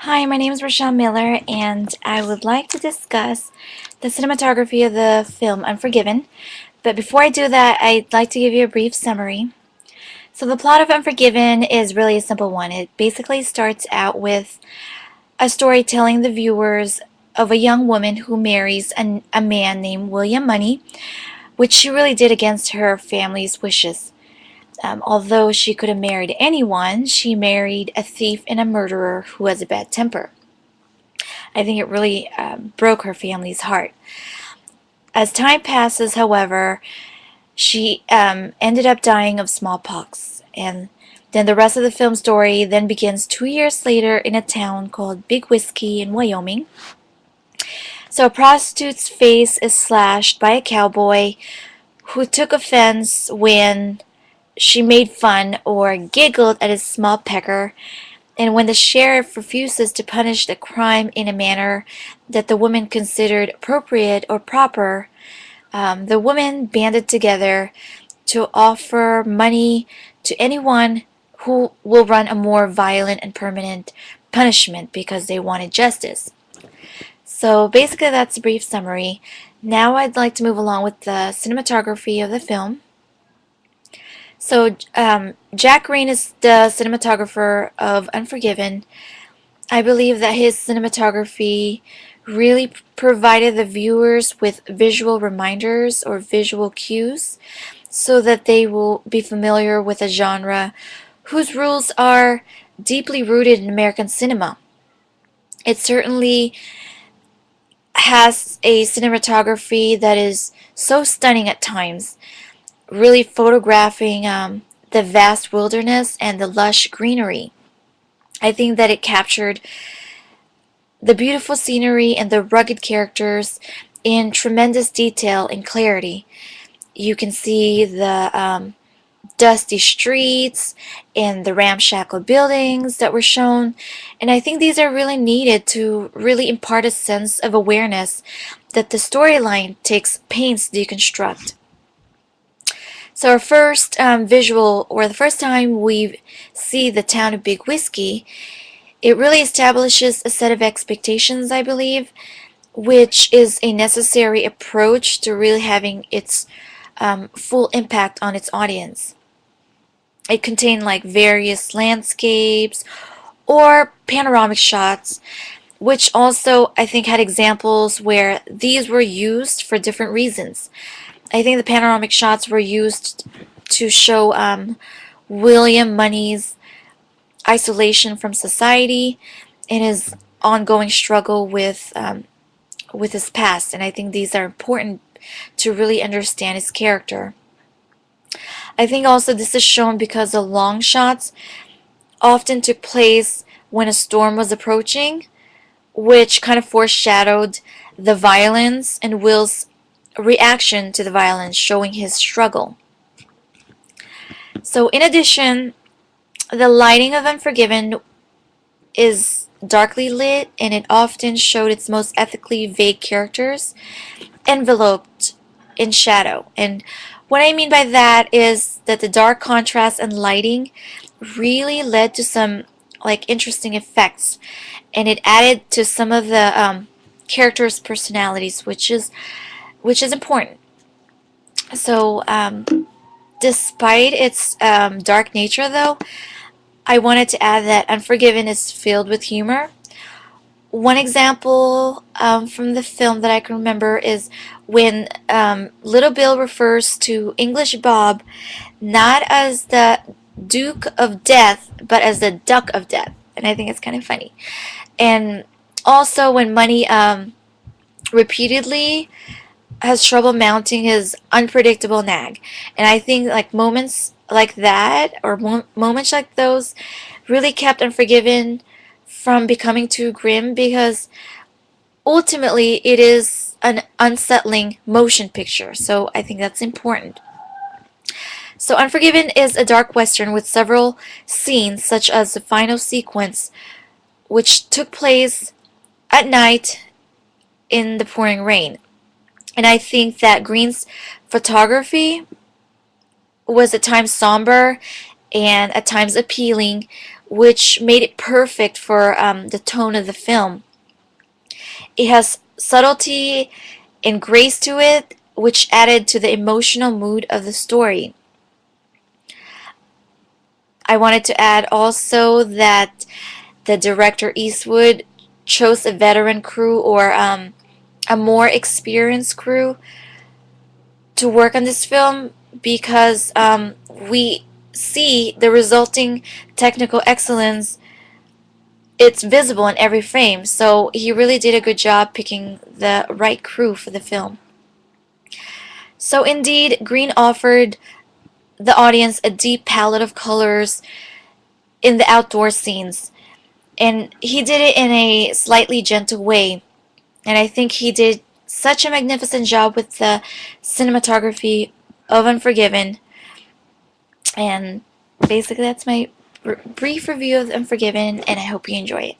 Hi, my name is Rochelle Miller, and I would like to discuss the cinematography of the film Unforgiven. But before I do that, I'd like to give you a brief summary. So, the plot of Unforgiven is really a simple one. It basically starts out with a story telling the viewers of a young woman who marries a man named William Money, which she really did against her family's wishes. Although she could have married anyone, she married a thief and a murderer who has a bad temper. I think it really broke her family's heart. As time passes, however, she ended up dying of smallpox. And then the rest of the film story then begins 2 years later in a town called Big Whiskey in Wyoming. So a prostitute's face is slashed by a cowboy who took offense when she made fun or giggled at his small pecker. And when the sheriff refuses to punish the crime in a manner that the woman considered appropriate or proper, the women banded together to offer money to anyone who will run a more violent and permanent punishment because they wanted justice. So basically, that's a brief summary. Now I'd like to move along with the cinematography of the film. So Jack Green is the cinematographer of Unforgiven. I believe that his cinematography really provided the viewers with visual reminders or visual cues so that they will be familiar with a genre whose rules are deeply rooted in American cinema. It certainly has a cinematography that is so stunning at times, really photographing the vast wilderness and the lush greenery. I think that it captured the beautiful scenery and the rugged characters in tremendous detail and clarity. You can see the dusty streets and the ramshackle buildings that were shown, and I think these are really needed to really impart a sense of awareness that the storyline takes pains to deconstruct. So our first visual, or the first time we see the town of Big Whiskey, it really establishes a set of expectations, I believe, which is a necessary approach to really having its full impact on its audience. It contained like various landscapes or panoramic shots, which also I think had examples where these were used for different reasons. I think the panoramic shots were used to show William Money's isolation from society and his ongoing struggle with his past, and I think these are important to really understand his character. I think also this is shown because the long shots often took place when a storm was approaching, which kind of foreshadowed the violence and Will's reaction to the violence, showing his struggle. So in addition, the lighting of Unforgiven is darkly lit, and it often showed its most ethically vague characters enveloped in shadow. And what I mean by that is that the dark contrast and lighting really led to some like interesting effects, and it added to some of the characters' personalities, which is important. So despite its dark nature, though, I wanted to add that Unforgiven is filled with humor. One example from the film that I can remember is when Little Bill refers to English Bob not as the Duke of Death, but as the Duck of Death. And I think it's kind of funny. And also when Money repeatedly has trouble mounting his unpredictable nag. And I think like moments like that, or moments like those, really kept Unforgiven from becoming too grim, because ultimately it is an unsettling motion picture. So I think that's important. So Unforgiven is a dark western with several scenes, such as the final sequence, which took place at night in the pouring rain. And I think that Green's photography was at times somber and at times appealing, which made it perfect for the tone of the film. It has subtlety and grace to it, which added to the emotional mood of the story. I wanted to add also that the director Eastwood chose a veteran crew, or a more experienced crew, to work on this film, because we see the resulting technical excellence. It's visible in every frame, so he really did a good job picking the right crew for the film. So indeed, Green offered the audience a deep palette of colors in the outdoor scenes, and he did it in a slightly gentle way. And I think he did such a magnificent job with the cinematography of Unforgiven. And basically, that's my brief review of Unforgiven, and I hope you enjoy it.